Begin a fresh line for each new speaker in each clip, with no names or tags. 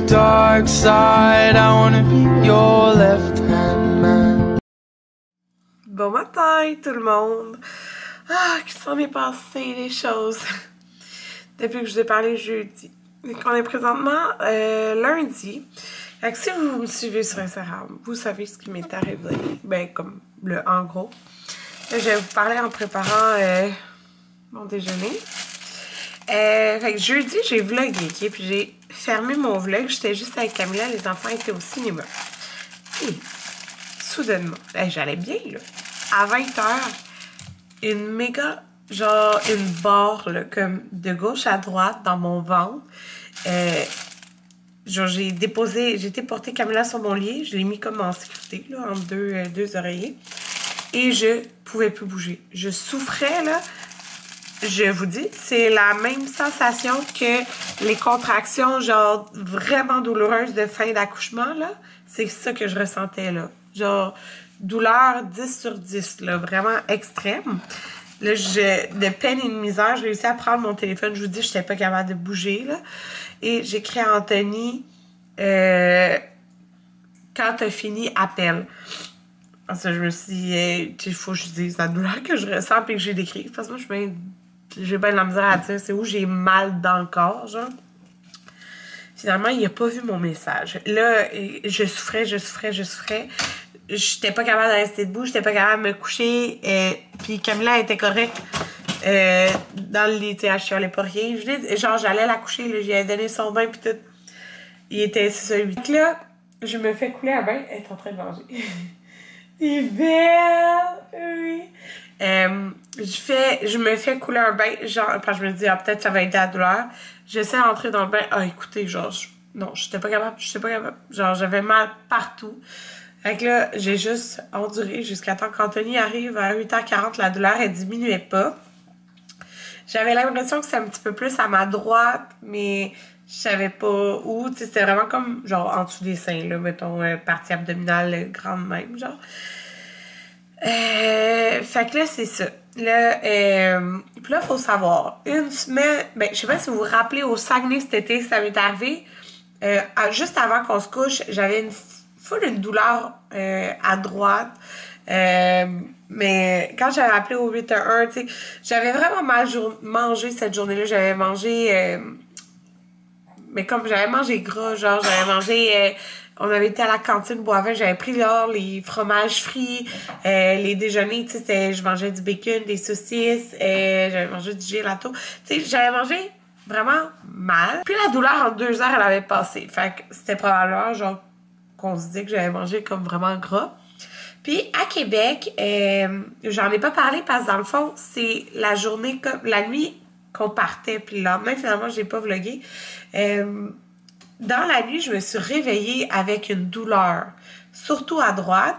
dark side. I wanna be your left-hand man.
Bon matin tout le monde! Ah, qu'il s'en est passé des choses depuis que je vous ai parlé jeudi. Donc on est présentement lundi. Fait que si vous me suivez sur Instagram, vous savez ce qui m'est arrivé. Ben comme en gros. Là, je vais vous parler en préparant mon déjeuner. Fait que jeudi, j'ai vlogué, ok? Puis j'ai fermé mon vlog. J'étais juste avec Camilla, les enfants étaient au cinéma. Et soudainement, j'allais bien, là. À 20h, une méga, genre une barre, là, comme de gauche à droite dans mon ventre. Genre, j'ai été porter Camilla sur mon lit. Je l'ai mis comme en sécurité, là, entre deux oreillers. Et je pouvais plus bouger. Je souffrais, là. Je vous dis, c'est la même sensation que les contractions, genre, vraiment douloureuses de fin d'accouchement, là. C'est ça que je ressentais, là. Genre, douleur 10 sur 10, là. Vraiment extrême. Là, de peine et de misère, j'ai réussi à prendre mon téléphone. Je vous dis, je n'étais pas capable de bouger, là. Et j'écris à Anthony, quand t'as fini, appelle. Parce que je me suis dit, il faut que je dise la douleur que je ressens et que j'ai décrit. Parce que moi, j'ai bien de la misère à dire c'est où j'ai mal dans le corps, genre. Finalement, il n'a pas vu mon message. Là, je souffrais. J'étais pas capable de rester debout, j'étais pas capable de me coucher. Puis Camilla était correcte dans le lit, elle chialait pas rien. Genre, j'allais la coucher, là, j'y ai donné son bain, puis tout. Il était 6h08. Donc là, je me fais couler un bain. Elle est en train de manger. T'es belle! Oui. Je me fais couler un bain, genre, parce que je me dis, ah, peut-être ça va aider la douleur. J'essaie d'entrer dans le bain. Ah, écoutez, genre, non, j'étais pas capable. Genre, j'avais mal partout. Fait que là, j'ai juste enduré jusqu'à temps qu'Anthony arrive à 8h40. La douleur, elle diminuait pas. J'avais l'impression que c'était un petit peu plus à ma droite, mais je savais pas où. Tu sais, c'était vraiment comme, genre, en dessous des seins, là, mettons, partie abdominale grande même, genre. Fait que là, c'est ça. Là, puis là, faut savoir, une semaine, ben, je sais pas si vous vous rappelez, au Saguenay cet été, ça m'est arrivé, juste avant qu'on se couche, j'avais une douleur à droite. Mais quand j'avais appelé au 811, tu sais, j'avais vraiment mal mangé cette journée-là. J'avais mangé, mais comme j'avais mangé gras, genre j'avais mangé, on avait été à la cantine Boivin, j'avais pris là les fromages frits, les déjeuners, tu sais, je mangeais du bacon, des saucisses, j'avais mangé du gelato. Tu sais, j'avais mangé vraiment mal. Puis la douleur en 2 heures, elle avait passé. Fait que c'était probablement genre qu'on se dit que j'avais mangé comme vraiment gras. Puis à Québec, j'en ai pas parlé parce que dans le fond, c'est la journée, comme la nuit qu'on partait. Puis le lendemain, finalement, j'ai pas vlogué. Dans la nuit, je me suis réveillée avec une douleur, surtout à droite.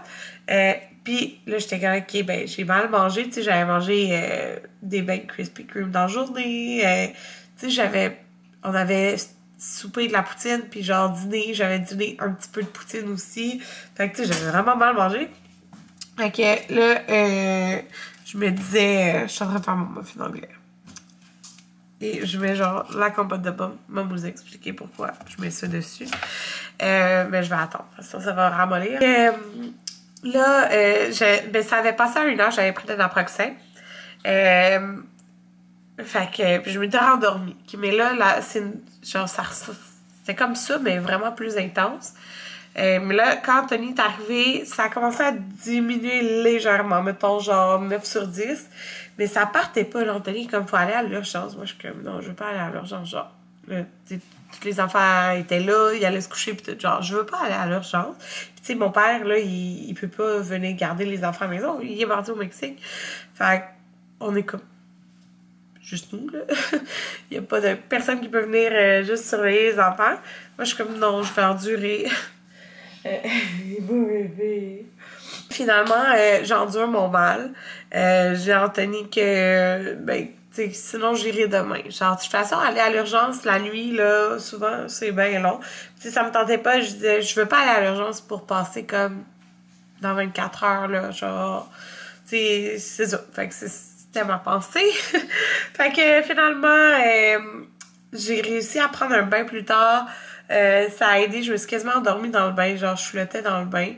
Puis là, j'étais comme, ok, ben j'ai mal mangé. Tu sais, j'avais mangé des beignes Krispy Kreme dans la journée. Tu sais, on avait souper de la poutine, puis genre dîner, j'avais dîné un petit peu de poutine aussi. Fait que tu sais, j'avais vraiment mal mangé. Fait que là, je me disais, je suis en train de faire mon muffin anglais. Et je mets genre la compote de pommes. Maman vous expliquer pourquoi je mets ça dessus. Mais je vais attendre, parce que ça va ramollir. Là, ben, ça avait passé à 1h, j'avais pris de naproxen. Fait que puis je m'étais rendormie. Mais là c'est genre c'était comme ça, mais vraiment plus intense. Mais là, quand Anthony est arrivé, ça a commencé à diminuer légèrement, mettons genre 9 sur 10. Mais ça partait pas, là, Anthony, comme faut aller à l'urgence. Moi, je suis comme, non, je veux pas aller à l'urgence, genre. Là, tous les enfants étaient là, ils allaient se coucher, pis tout, genre, je veux pas aller à l'urgence. Puis tu sais, mon père, là, il peut pas venir garder les enfants à la maison, il est parti au Mexique. Fait on est comme juste nous, là. Il y a pas de personne qui peut venir juste surveiller les enfants. Moi, je suis comme, non, je vais endurer. Vous bébé. Finalement, j'endure mon mal. J'ai Anthony que, ben, tu sais, sinon j'irai demain. Genre, de toute façon, aller à l'urgence la nuit, là, souvent, c'est bien long. Tu sais, ça me tentait pas. Je disais, je veux pas aller à l'urgence pour passer comme dans 24 heures, là, genre, tu sais, c'est ça. Fait que c'était ma pensée. Fait que finalement, j'ai réussi à prendre un bain plus tard. Ça a aidé, je me suis quasiment endormie dans le bain, genre je flottais dans le bain.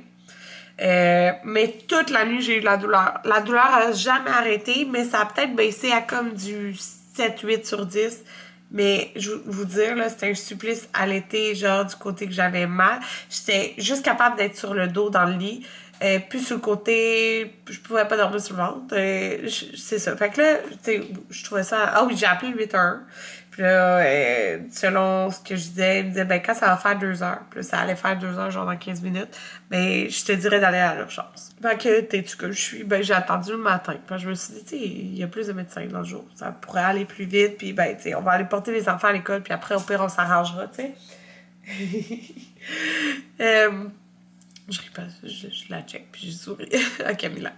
Mais toute la nuit, j'ai eu de la douleur. La douleur a jamais arrêté, mais ça a peut-être baissé à comme du 7-8 sur 10. Mais je vais vous dire, là, c'était un supplice à l'été, genre du côté que j'avais mal. J'étais juste capable d'être sur le dos dans le lit. Puis sur le côté, je pouvais pas dormir sur le ventre. C'est ça. Fait que là, tu sais, je trouvais ça... Ah oui, j'ai appelé le 811. Puis là, selon ce que je disais, il me disait, ben quand ça va faire 2 heures. Puis là, ça allait faire 2 heures, genre dans 15 minutes. Mais je te dirais d'aller à l'urgence. Fait que, t'es-tu que je suis? Ben, j'ai attendu le matin. Puis je me suis dit, tu sais, il y a plus de médecins dans le jour. Ça pourrait aller plus vite. Puis ben, tu sais, on va aller porter les enfants à l'école. Puis après, au pire, on s'arrangera, tu sais. Je ris pas, je la check, puis je souris à Camilla.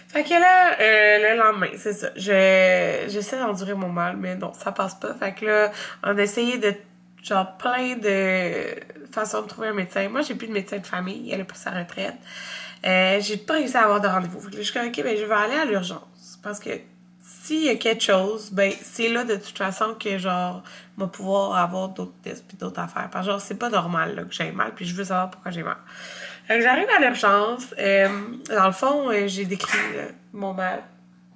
Fait que là, le lendemain, c'est ça. J'essaie d'endurer mon mal, mais non, ça passe pas. Fait que là, on a essayé de, genre, plein de façons de trouver un médecin. Moi, j'ai plus de médecin de famille, elle a pris sa retraite. J'ai pas réussi à avoir de rendez-vous. Fait que là, je suis comme, ok, ben, je vais aller à l'urgence. Parce que s'il y a quelque chose, ben, c'est là, de toute façon, que, genre, on va pouvoir avoir d'autres tests pis d'autres affaires. Parce que, genre, c'est pas normal, là, que j'ai mal, puis je veux savoir pourquoi j'ai mal. Fait que j'arrive à l'urgence. Dans le fond, j'ai décrit mon mal.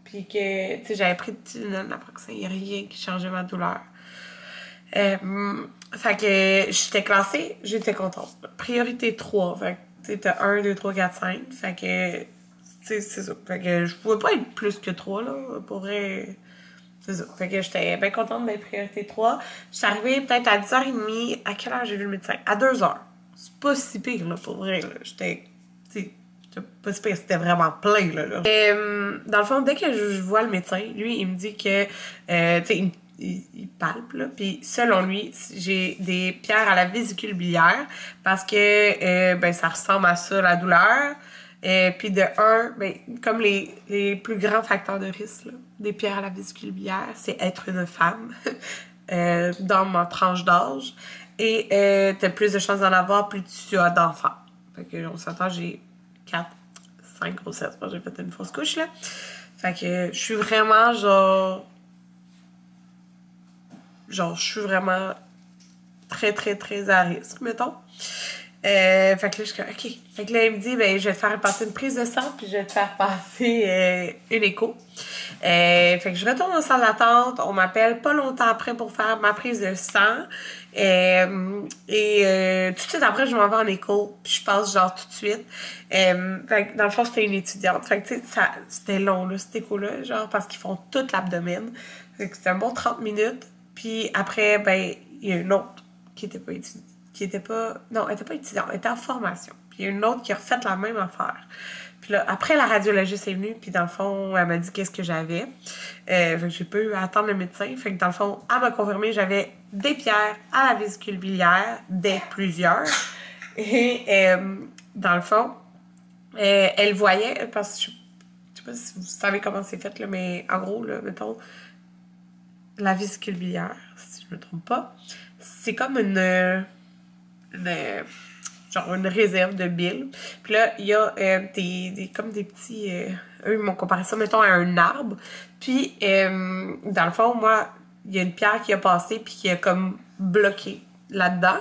Puis que, tu sais, j'avais pris de Tylenol, Naproxen, il n'y a rien qui changeait ma douleur. Fait que j'étais classée, j'étais contente. Priorité 3. Fait que, tu sais, t'as 1, 2, 3, 4, 5. Fait que, tu sais, c'est ça. Fait que je pouvais pas être plus que 3, là. Pour vrai. C'est ça. Fait que j'étais bien contente d'être priorité 3. J'étais arrivée peut-être à 10h30. À quelle heure j'ai vu le médecin? À 2h. C'est pas si pire, là, pour vrai, là. J'étais, tu sais, pas si pire, c'était vraiment plein, là. Dans le fond, dès que je vois le médecin, lui, il me dit que, tu sais, il palpe, là, puis selon lui, j'ai des pierres à la vésicule biliaire, parce que, ben, ça ressemble à ça, la douleur. Puis de un, ben, comme les plus grands facteurs de risque, là, des pierres à la vésicule biliaire, c'est être une femme, dans ma tranche d'âge. Et t'as plus de chances d'en avoir plus tu as d'enfants. Fait que on s'entend, j'ai 4-5 grossesses. Moi, j'ai fait une fausse couche, là. Fait que je suis vraiment, genre, je suis vraiment très, très, très à risque, mettons. Fait que là, je suis comme, OK. Fait que là, il me dit, ben, je vais te faire passer une prise de sang, puis je vais te faire passer une écho. Fait que je retourne en salle d'attente. On m'appelle pas longtemps après pour faire ma prise de sang. Tout de suite après, je m'en vais en écho, puis je passe genre tout de suite. Fait que dans le fond, c'était une étudiante. Fait que tu sais, c'était long, là, cette écho-là, genre, parce qu'ils font tout l'abdomen. Fait que c'était un bon 30 minutes. Puis après, ben, il y a une autre qui était pas étudiante. Non, elle était pas étudiante, elle était en formation. Puis il y a une autre qui a refait la même affaire. Puis là, après, la radiologiste est venue, puis dans le fond, elle m'a dit qu'est-ce que j'avais. Fait que j'ai pas eu à attendre le médecin. Fait que dans le fond, elle m'a confirmé j'avais des pierres à la vésicule biliaire, plusieurs. Et dans le fond, elle voyait, parce que je sais pas si vous savez comment c'est fait, là, mais en gros, là, mettons, la vésicule biliaire, si je me trompe pas, c'est comme genre une réserve de bile. Puis là, il y a comme des petits... eux, ils m'ont comparé ça, mettons, à un arbre. Puis, dans le fond, moi, il y a une pierre qui a passé puis qui a comme bloqué là-dedans.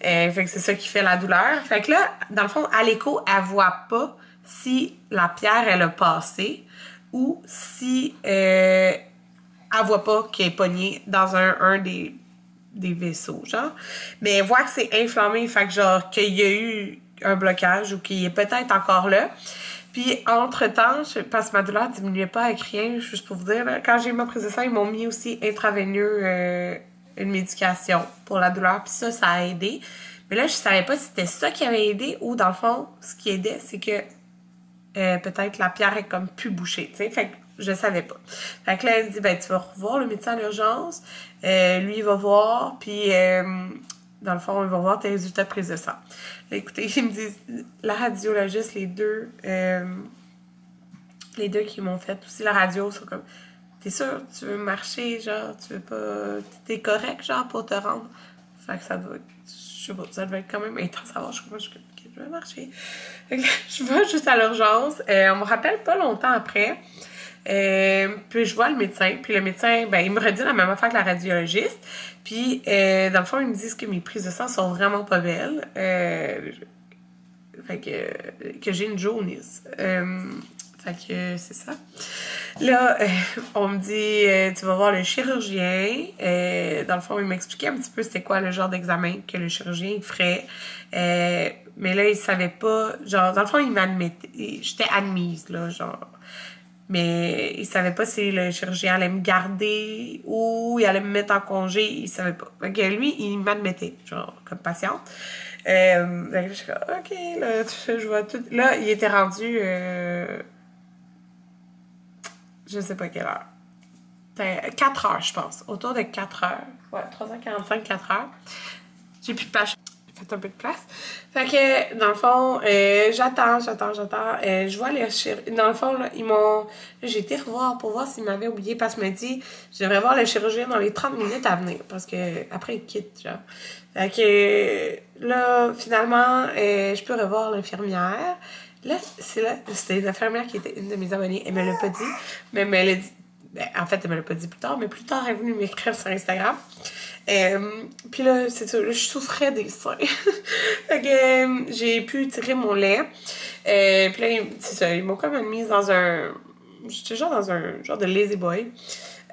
Fait que c'est ça qui fait la douleur. Fait que là, dans le fond, à l'écho, elle voit pas si la pierre, elle a passé ou si elle voit pas qu'elle est pognée dans un des vaisseaux, genre. Mais elle voit que c'est inflammé, fait que genre, qu'il y a eu un blocage ou qu'il est peut-être encore là. Puis, entre-temps, parce que ma douleur diminuait pas avec rien, juste pour vous dire, là, quand j'ai eu ma prise de sang, ils m'ont mis aussi intraveineux une médication pour la douleur, puis ça a aidé. Mais là, je savais pas si c'était ça qui avait aidé ou, dans le fond, ce qui aidait, c'est que peut-être la pierre est comme plus bouchée, tu sais. Fait que je savais pas. Fait que là, elle me dit, ben, tu vas revoir le médecin à l'urgence. Lui, il va voir, puis dans le fond, il va voir tes résultats de prise de sang. Là, écoutez, ils me disent, la radiologiste, les deux qui m'ont fait aussi la radio, sont comme, t'es sûr, tu veux marcher, genre, tu veux pas, t'es correct, genre, pour te rendre. Fait que ça doit être, je sais pas, ça devait être quand même intense à voir. Je vais marcher. Fait que je vais juste à l'urgence. On me rappelle pas longtemps après. Puis je vois le médecin. Puis le médecin, ben, il me redit la même affaire que la radiologiste. Puis, dans le fond, ils me disent que mes prises de sang sont vraiment pas belles. Fait que j'ai une jaunisse. Fait que c'est ça. Là, on me dit, tu vas voir le chirurgien. Dans le fond, il m'expliquait un petit peu c'était quoi le genre d'examen que le chirurgien ferait. Mais là, il savait pas, genre, dans le fond, il m'admettait, j'étais admise, là, genre. Mais il savait pas si le chirurgien allait me garder ou il allait me mettre en congé, il savait pas. Fait que lui, il m'admettait, genre, comme patiente. Je suis comme, OK, là, je vois tout. Là, il était rendu, je sais pas quelle heure. 4 heures, je pense. Autour de 4 heures. Ouais, 3h45, 4 heures. J'ai plus de place. J'ai fait un peu de place. Fait que, dans le fond, j'attends. Je vois les chirurgiens. Dans le fond, là, ils m'ont... J'ai été revoir pour voir s'ils m'avaient oublié parce qu'il m'a dit je devrais voir le chirurgien dans les 30 minutes à venir. Parce que après il quitte, genre. Fait que, là, finalement, je peux revoir l'infirmière. Là, c'était l'infirmière qui était une de mes abonnées. Elle me l'a pas dit, mais elle me l'a dit. Ben, en fait, elle me l'a pas dit plus tard, mais plus tard, elle est venue m'écrire sur Instagram. Puis là, c'est ça, là, je souffrais des seins. Fait que j'ai pu tirer mon lait. Puis là, c'est ça, ils m'ont comme mise dans un... J'étais genre dans un genre de lazy boy.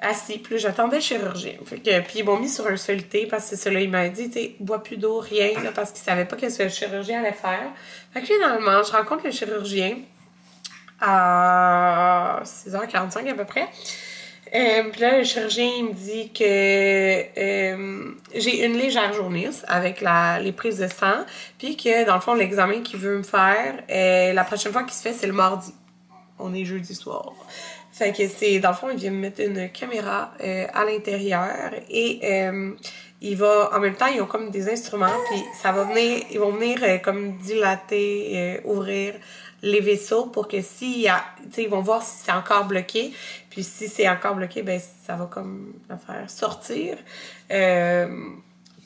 Assis, puis là, j'attendais le chirurgien. Fait que, puis ils m'ont mis sur un soluté parce que c'est ça, là, il m'a dit, tu sais, bois plus d'eau, rien, là, parce qu'il savait pas qu'est-ce que le chirurgien allait faire. Fait que finalement, je rencontre le chirurgien à 6h45 à peu près. Puis là, le chirurgien, il me dit que j'ai une légère jaunisse avec les prises de sang, puis que, dans le fond, l'examen qu'il veut me faire, la prochaine fois qu'il se fait, c'est le mardi. On est jeudi soir. Fait que c'est, dans le fond, il vient me mettre une caméra à l'intérieur et il va, en même temps, ils ont comme des instruments, puis ça va venir, ils vont venir comme dilater, ouvrir les vaisseaux pour que s'il y a, tu sais, ils vont voir si c'est encore bloqué, puis si c'est encore bloqué, ben ça va comme le faire sortir.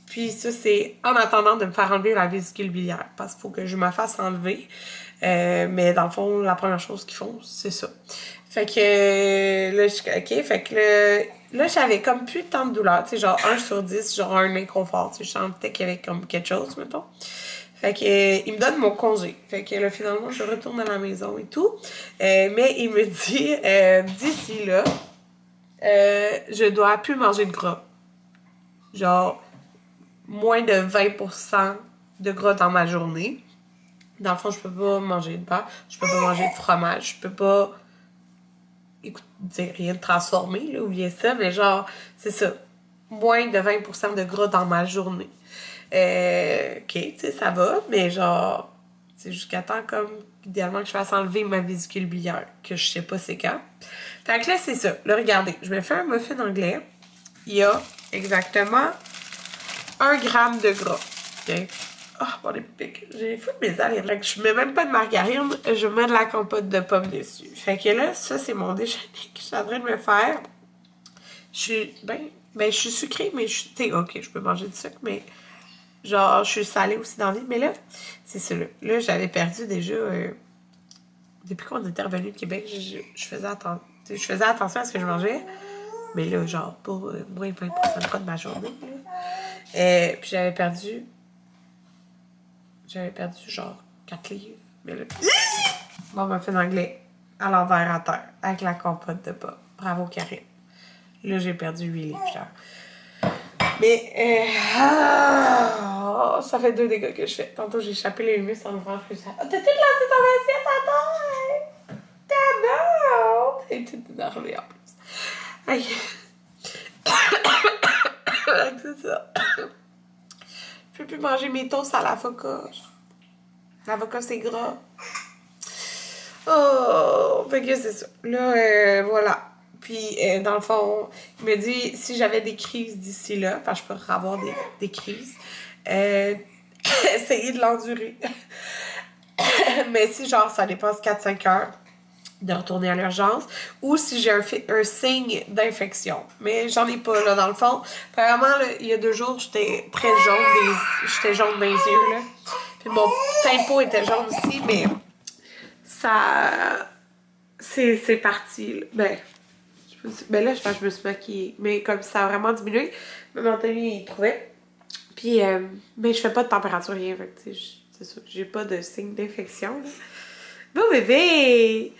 Puis ça, c'est en attendant de me faire enlever la vésicule biliaire, parce qu'il faut que je me fasse enlever. Mais dans le fond, la première chose qu'ils font, c'est ça. Fait que là, OK, fait que là, j'avais comme plus tant de douleur, tu sais, genre 1/10, genre un inconfort, tu sais, je sentais qu'il y avait comme quelque chose, mettons. Fait que il me donne mon congé. Fait que là, finalement, je retourne à la maison et tout. Mais il me dit, d'ici là, je dois plus manger de gras. Genre, moins de 20% de gras dans ma journée. Dans le fond, je peux pas manger de beurre, je peux pas manger de fromage, je peux pas... Écoute, rien de transformé, là, oubliez ça, mais genre, c'est ça. Moins de 20% de gras dans ma journée. OK, tu sais, ça va, mais genre, c'est jusqu'à temps comme, idéalement, que je fasse enlever ma vésicule biliaire, que je sais pas c'est quand. Fait que là, c'est ça. Là, regardez, je vais faire un muffin anglais. Il y a exactement 1 gramme de gras. OK? Ah, bon, les pics. J'ai fait mes allers. Je mets même pas de margarine, je mets de la compote de pommes dessus. Fait que là, ça, c'est mon déjeuner que je suis en train de me faire. Je suis, je suis sucrée, mais je suis, OK, je peux manger du sucre, mais genre, je suis salée aussi dans la vie. Mais là, c'est ça, là, j'avais perdu déjà, depuis qu'on était revenu de Québec, je faisais attention à ce que je mangeais. Mais là, genre, pas moins de 20% de gras de ma journée, là. Puis j'avais perdu genre 4 livres. Mais là, bon, on m'a fait anglais à l'envers à terre avec la compote de pommes. Bravo, Karine. Là, j'ai perdu 8 livres, genre. Mais, ça fait 2 dégâts que je fais. Tantôt, j'ai échappé les humus en ouvrant le frigidaire. Oh, t'as tout lancé ton assiette à terre! T'as T'es toute énervée en plus. Aïe. C'est ça. Je peux plus manger mes toasts à l'avocat. L'avocat, c'est gras. Oh, fait que c'est ça. Là, voilà. Puis, dans le fond, il me dit, si j'avais des crises d'ici là, parce que je peux avoir des crises, essayer de l'endurer. Mais si, genre, ça dépasse 4-5 heures, de retourner à l'urgence, ou si j'ai un signe d'infection. Mais j'en ai pas, là, dans le fond. Premièrement, là, il y a 2 jours, j'étais très jaune, j'étais jaune dans les yeux, là. Puis mon teint de peau était jaune aussi, mais ça c'est parti. Là. Ben là, je pense que je me suis maquillée. Mais comme ça a vraiment diminué, même Anthony, il trouvait. Puis, ben, je fais pas de température, rien. Fait que, c'est ça. J'ai pas de signe d'infection. Beau bébé!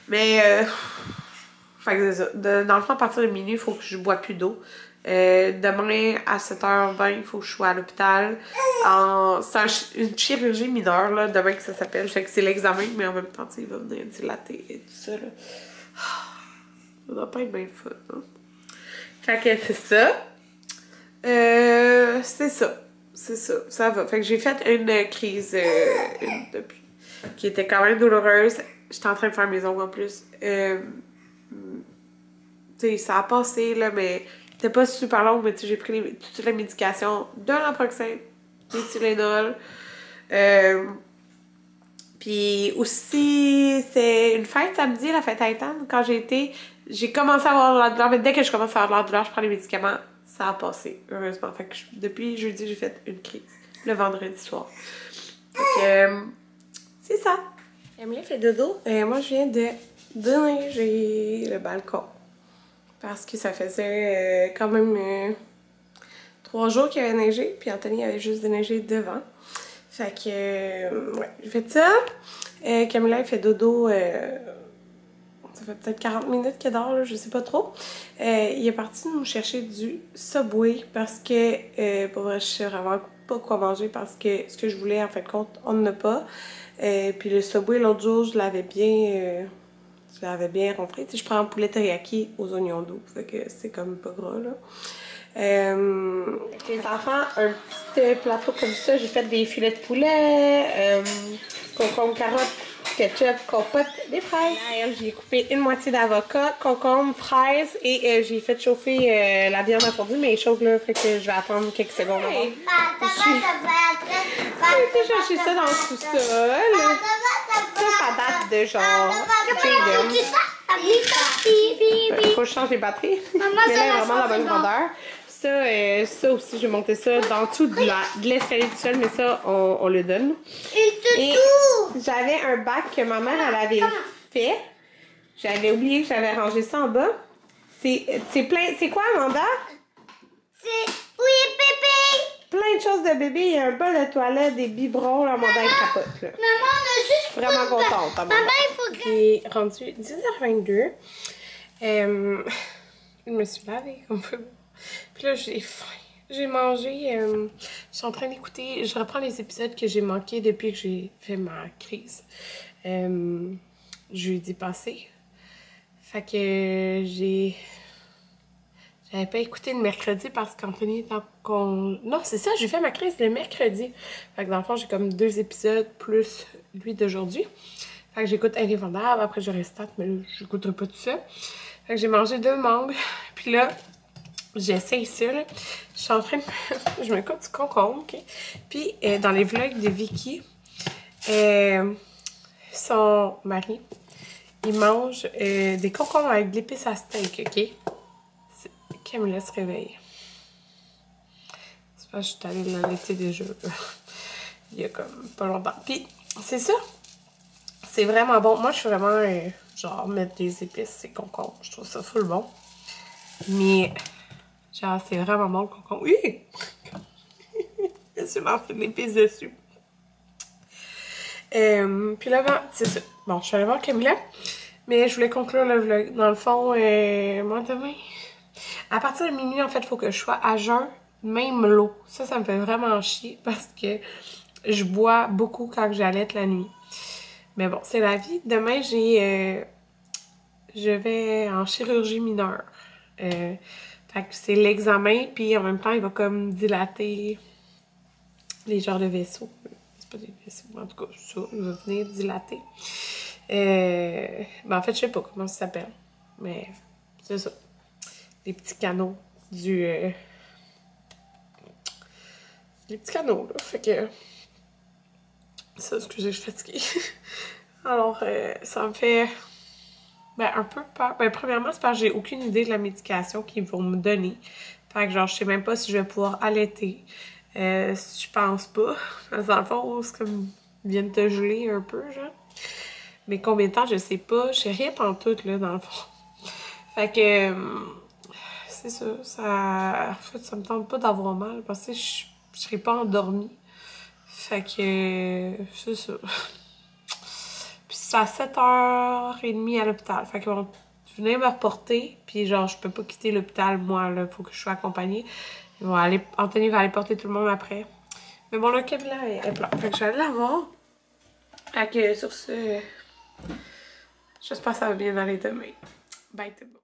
Mais, fait que c'est ça. Dans le fond, à partir de minuit, il faut que je bois plus d'eau. Demain, à 7h20, il faut que je sois à l'hôpital. C'est une chirurgie mineure, là, demain que ça s'appelle. Fait que c'est l'examen, mais en même temps, il va venir dilater et tout ça, là. Ça doit pas être bien fun, hein? Fait que c'est ça. C'est ça. C'est ça. Ça va. Fait que j'ai fait une crise depuis. Qui était quand même douloureuse. J'étais en train de faire mes ongles en plus. Tu sais, ça a passé, là, mais c'était pas super long. Mais tu sais, j'ai pris toute la médication de l'Naproxen, du Tylenol. Puis aussi, c'est une fête samedi, la fête à Ethan. Quand j'ai commencé à avoir de la douleur, mais dès que je commence à avoir de la douleur, je prends les médicaments. Ça a passé, heureusement. Fait que depuis jeudi, j'ai fait une crise. Le vendredi soir. Fait que, c'est ça. Emily fait dodo. Moi, je viens de déneiger le balcon. Parce que ça faisait quand même 3 jours qu'il avait neigé. Puis Anthony avait juste déneigé devant. Fait que, ouais, j'ai fait ça. Camilla, elle fait dodo. Ça fait peut-être 40 minutes qu'elle dort, là, je sais pas trop. Il est parti nous chercher du Subway parce que, pour vrai, je sais vraiment pas quoi manger parce que ce que je voulais, en fait, compte, on n'en a pas. Puis le Subway, l'autre jour, je l'avais bien rentré. Tu sais, je prends un poulet teriyaki aux oignons doux. Fait que c'est comme pas gras, là. Les enfants, un petit plateau comme ça, j'ai fait des filets de poulet, concombre, carottes, ketchup, compote, des fraises. J'ai coupé une moitié d'avocat, concombre, fraises et j'ai fait chauffer la viande à fondu, mais elle chauffe là, fait que je vais attendre quelques secondes. J'ai été chercher ça dans le sous-sol. Ça date de genre. Il faut que je change les batteries. Mais là, vraiment la bonne grandeur. Ça aussi, j'ai monté ça dans le dessous de l'escalier du sol, mais ça, on le donne. Et j'avais un bac que ma mère, elle avait fait. J'avais oublié que j'avais rangé ça en bas. C'est plein. C'est quoi, Amanda?
C'est oui, bébé!
Plein de choses de bébé. Il y a un bol de toilette, des biberons. Là, Amanda, elle capote, là.
Maman, on a juste
Vraiment contente, Amanda.
Maman, il faut que...
J'ai rendu 10h22. Je me suis lavée un peu. Puis là, j'ai faim. J'ai mangé. Je suis en train d'écouter. Je reprends les épisodes que j'ai manqués depuis que j'ai fait ma crise. Jeudi passé. Fait que j'avais pas écouté le mercredi parce qu'Anthony est en Non, c'est ça, j'ai fait ma crise le mercredi. Fait que dans le fond, j'ai comme 2 épisodes plus lui d'aujourd'hui. Fait que j'écoute Indéfendable, après je restate, mais là, j'écouterai pas tout ça. Fait que j'ai mangé 2 mangues. Puis là, j'essaye ça, là. Je suis en train de... je me coupe du concombre, OK? Puis, dans les vlogs de Vicky, son mari, il mange des concombres avec de l'épice à steak, OK? Camilla se réveille. C'est pas que je suis allée l'allaiter déjà, il y a comme pas longtemps. Puis, c'est ça. C'est vraiment bon. Moi, je suis vraiment, genre, mettre des épices, c'est concombre. Je trouve ça full bon. Mais... genre, c'est vraiment bon le concombre. Oui! Je m'en fais de l'épice dessus. Puis là, c'est ça. Bon, je suis allée voir Camilla. Mais je voulais conclure le vlog. Dans le fond, moi, demain... à partir de minuit, en fait, il faut que je sois à jeun, même l'eau. Ça me fait vraiment chier parce que je bois beaucoup quand j'allaite la nuit. Mais bon, c'est la vie. Demain, je vais en chirurgie mineure. Fait que c'est l'examen, puis en même temps, il va comme dilater les genres de vaisseaux. C'est pas des vaisseaux, en tout cas, ça, il va venir dilater. Ben en fait, je sais pas comment ça s'appelle, mais c'est ça. Les petits canaux les petits canaux, là. Fait que... ça, excusez, je suis fatiguée. Alors, ça me fait... ben, un peu peur. Ben, premièrement, c'est parce que j'ai aucune idée de la médication qu'ils vont me donner. Fait que, genre, je sais même pas si je vais pouvoir allaiter. Je pense pas. Dans le fond, c'est comme... ils viennent te geler un peu, genre. Mais combien de temps, je sais pas. Je sais rien pantoute, là, dans le fond. Fait que... c'est ça. En fait, ça me tente pas d'avoir mal parce que je serais pas endormie. Fait que... c'est ça. Puis c'est à 7h30 à l'hôpital. Fait que bon, venir me reporter. Puis genre, je peux pas quitter l'hôpital, moi, là. Faut que je sois accompagnée. Anthony va aller porter tout le monde après. Mais bon, là, Camilla est pleure. Fait que je vais aller la voir. Fait que sur ce, j'espère que ça va bien aller demain. Bye tout le monde.